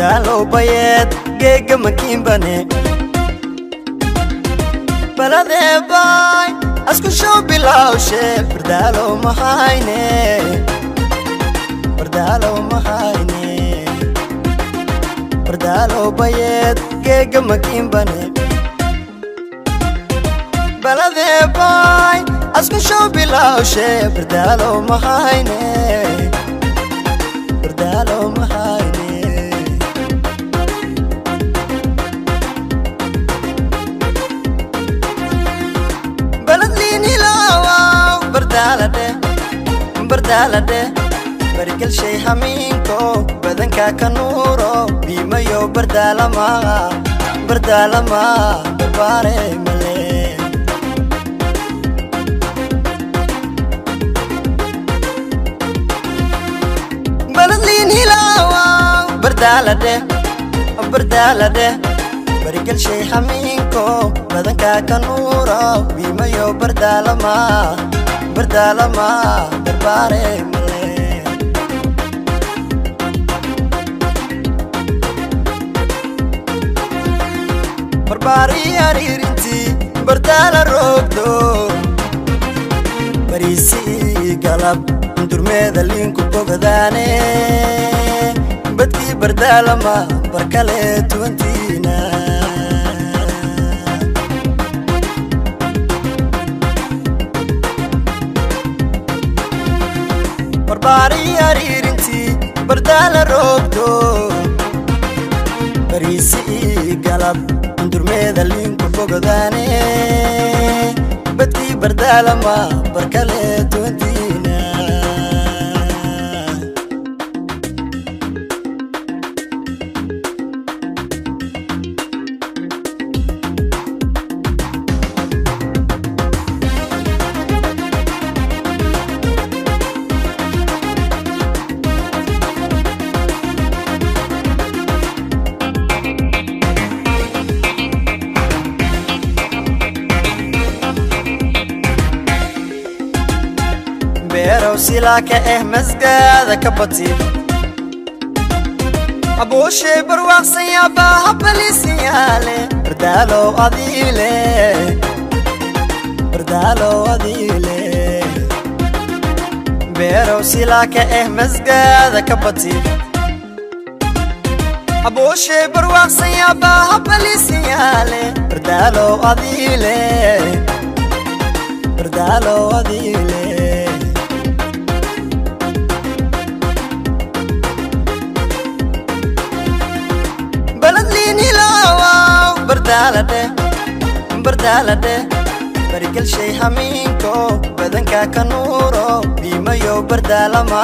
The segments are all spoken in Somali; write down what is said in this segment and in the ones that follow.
bardalo bayed geega makin bane balade bay asku show bilaw she bardalo mahayne bardalo bayed geega makin bane balade bay asku show bilaw she bardalo mahayne baladini lawa bardalade barikal shay haminko badanka kanuro bimayo bardalama bare male baladini lawa bardalade barikal shay haminko badanka kanuro bimayo bardalama bare male barbari aririnti bardala rogdo barisi galab durmeda linku bogadane badki bardalama barkale tuwantina barbari aririnti bardala rogdo barisi galab durmeda linku bogadane badki bardalama barkale tuwantina بيرو سلاك مسجد كبتي أبو شبر وصيا بهبلي سيالي بردالو أديلي بيرو سلاك مسجد كبتي أبو شبر وصيا بهبلي سيالي بردالو أديلي baladini lawa bardalade barikal shay haminko badanka kanuro bimayo bardalama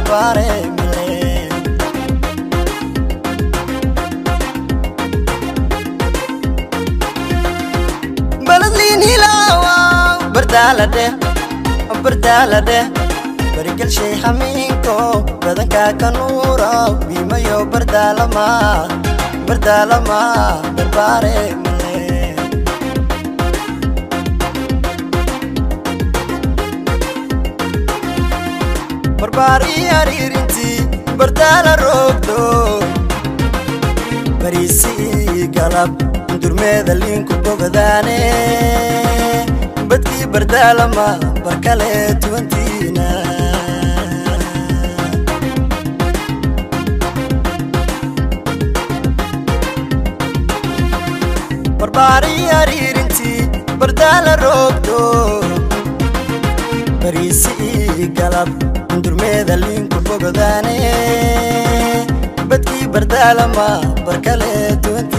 bare male baladini lawa bardalade barikal shay haminko badanka kanuro bimayo bardalama bare male barbari aririnti bardala rogdo barisi galab durmeda linku bogadane badki bardalama barkale tuwantina barbari aririnti bardala rogdo barisi galab durmeda linku bogadane badki bardalama barkale tuwantina